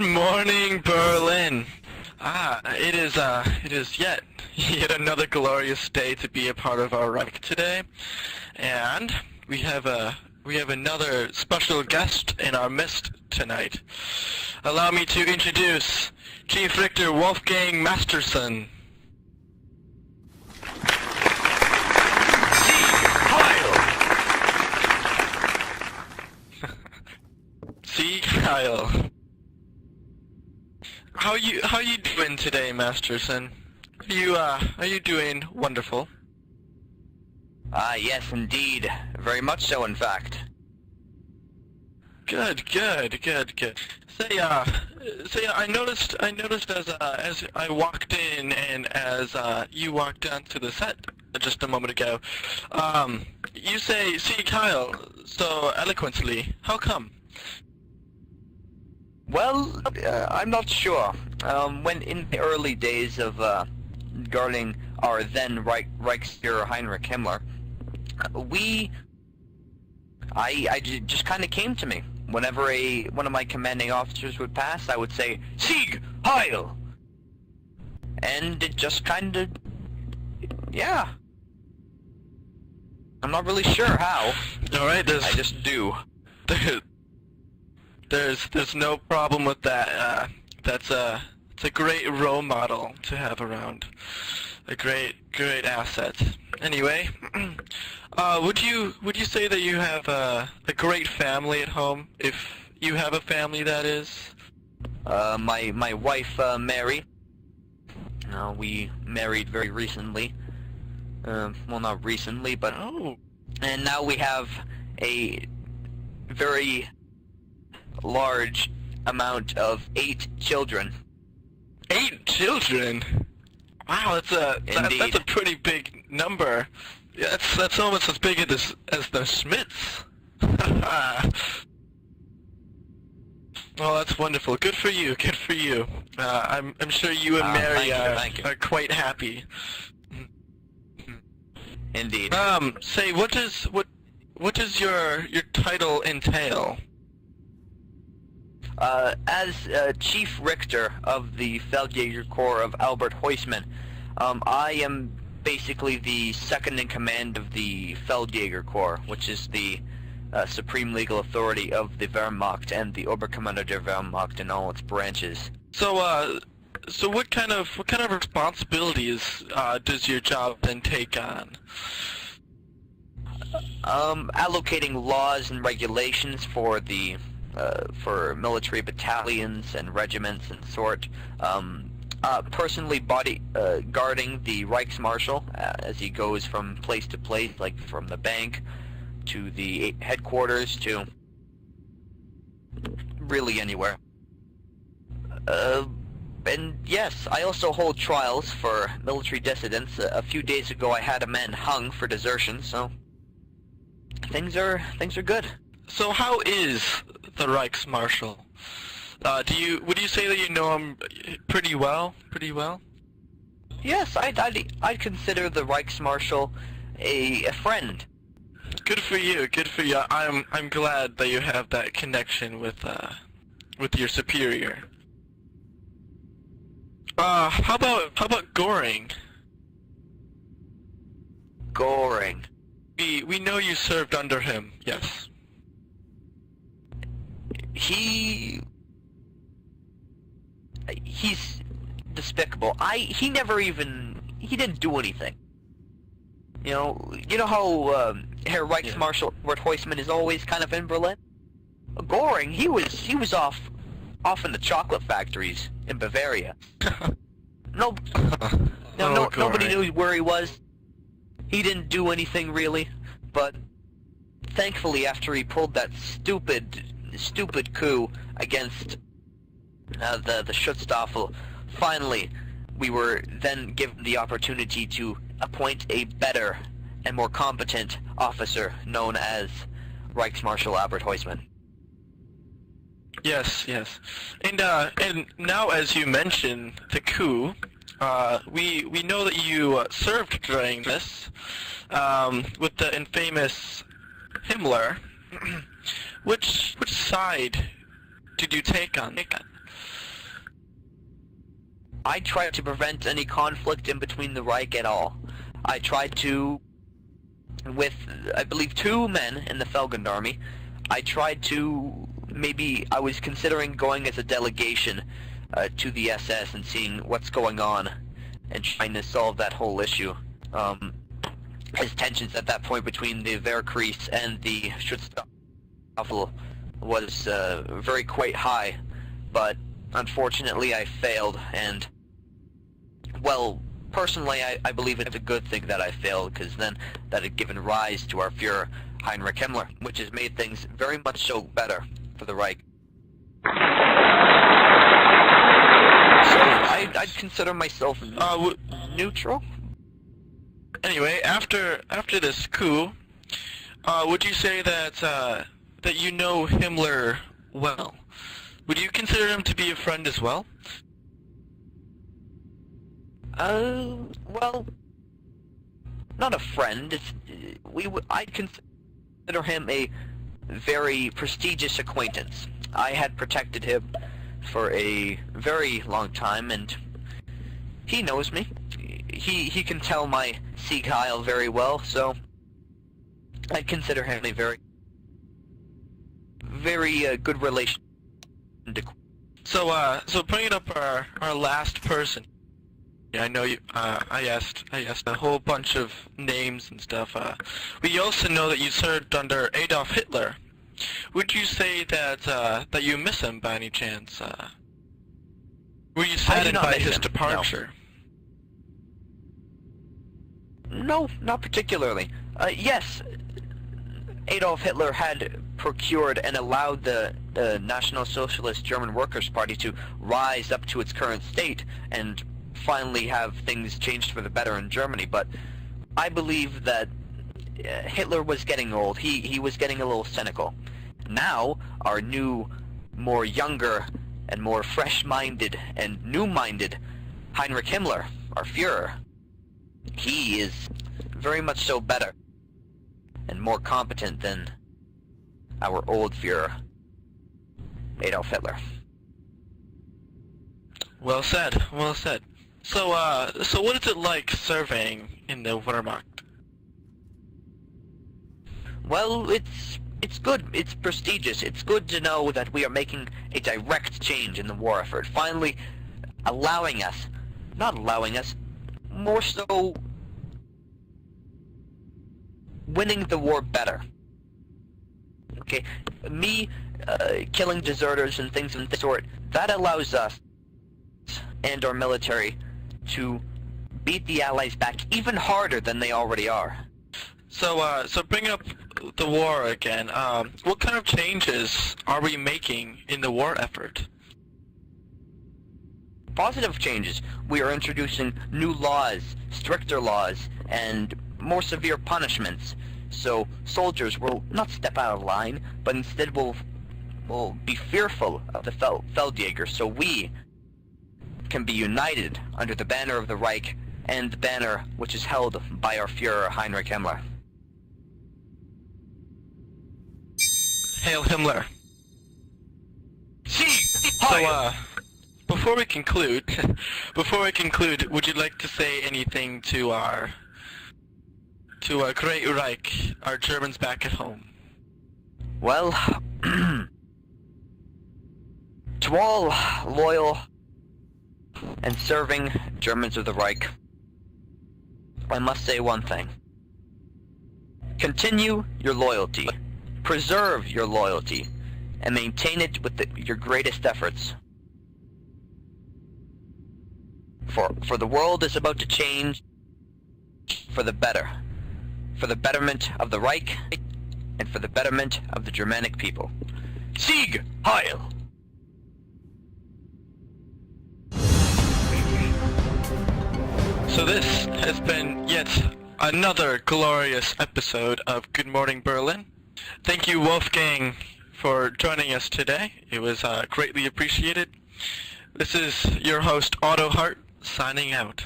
morning, Berlin. It is yet another glorious day to be a part of our Reich today, and we have another special guest in our midst tonight. Allow me to introduce Chefrichter Wolfgang Masterson. See, Kyle. How you doing today, Masterson? Are you doing wonderful? Yes, indeed. Very much so, in fact. Good. Say, I noticed as I walked in and as you walked onto the set just a moment ago, you say, "See, Kyle," so eloquently. How come? Well, I'm not sure. When in the early days of guarding our then Reichsfuhrer Heinrich Himmler, just kind of came to me. Whenever one of my commanding officers would pass, I would say, "Sieg Heil!" And it just kind of, yeah. I'm not really sure how. All right, I just do. There's no problem with that. It's a great role model to have around. A great asset. Anyway, would you say that you have a great family at home? If you have a family, that is. My wife Mary. We married very recently. Well, not recently, but and now we have a very large amount of 8 children. 8 children? Wow, that's a pretty big number. Yeah, that's almost as big as the Schmidts. Oh, that's wonderful. Good for you. I'm sure you and Mary thank you. are quite happy. Indeed. Say, what does your title entail? As Chief Richter of the Feldjäger Corps of Albert Heusmann, I am basically the second in command of the Feldjäger Corps, which is the supreme legal authority of the Wehrmacht and the Oberkommando der Wehrmacht in all its branches. So what kind of responsibilities does your job then take on? Allocating laws and regulations for the for military battalions and regiments and sort. Personally guarding the Reichsmarschall as he goes from place to place, like from the bank to the headquarters to really anywhere. And yes, I also hold trials for military dissidents. A few days ago I had a man hung for desertion, so things are good. So how is the Reichsmarschall? Would you say that you know him pretty well? Yes, I'd consider the Reichsmarschall a friend. Good for you. I'm glad that you have that connection with your superior. How about Göring? Göring. We know you served under him. Yes. He's despicable. He didn't do anything. You know how Herr Reichsmarschall Heusmann is always kind of in Berlin? Göring, he was off in the chocolate factories in Bavaria. Nobody knew where he was. He didn't do anything really, but thankfully after he pulled that stupid coup against the Schutzstaffel, finally we were then given the opportunity to appoint a better and more competent officer known as Reichsmarschall Albert Heusmann. Yes. And now, as you mentioned the coup, we know that you served during this with the infamous Himmler. Which side did you take on? I tried to prevent any conflict in between the Reich at all. I tried to, with, I believe, 2 men in the Felgund army, I tried to, I was considering going as a delegation to the SS and seeing what's going on and trying to solve that whole issue. As tensions at that point between the Wehrkreis and the Schutzstaffel was very quite high, but unfortunately I failed, and, well, personally I believe it's a good thing that I failed, because then that had given rise to our Führer, Heinrich Himmler, which has made things very much so better for the Reich. So I'd consider myself neutral. Anyway, after this coup, would you say that that you know Himmler well? Would you consider him to be a friend as well? Well, not a friend. I'd consider him a very prestigious acquaintance. I had protected him for a very long time, and he knows me. He can tell my Sieg Heil very well, so I'd consider him a very good relation. So bringing up our last person. Yeah, I know you. I asked a whole bunch of names and stuff. We also know that you served under Adolf Hitler. Would you say that that you miss him by any chance? Were you saddened by his departure? No, not particularly. Yes, Adolf Hitler had procured and allowed the National Socialist German Workers' Party to rise up to its current state and finally have things changed for the better in Germany, but I believe that Hitler was getting old. He was getting a little cynical. Now, our new, more younger, and more fresh-minded and new-minded Heinrich Himmler, our Führer, he is very much so better and more competent than our old Führer, Adolf Hitler. Well said, well said. So what is it like serving in the Wehrmacht? Well, it's good. It's prestigious. It's good to know that we are making a direct change in the war effort. Finally, not allowing us, more so winning the war better. Okay, me killing deserters and things of the sort, that allows us and our military to beat the Allies back even harder than they already are. So bringing up the war again, what kind of changes are we making in the war effort? Positive changes. We are introducing new laws, stricter laws, and more severe punishments. So soldiers will not step out of line, but instead will be fearful of the Feldjäger, so we can be united under the banner of the Reich and the banner which is held by our Führer Heinrich Himmler. Hail Himmler. Sieg So, before we conclude, would you like to say anything to our great Reich, our Germans back at home? Well, to all loyal and serving Germans of the Reich, I must say one thing. Continue your loyalty, preserve your loyalty, and maintain it with your greatest efforts. For the world is about to change for the better, for the betterment of the Reich, and for the betterment of the Germanic people. Sieg Heil! So this has been yet another glorious episode of Good Morning Berlin. Thank you, Wolfgang, for joining us today. It was greatly appreciated. This is your host, Otto Hardt, signing out.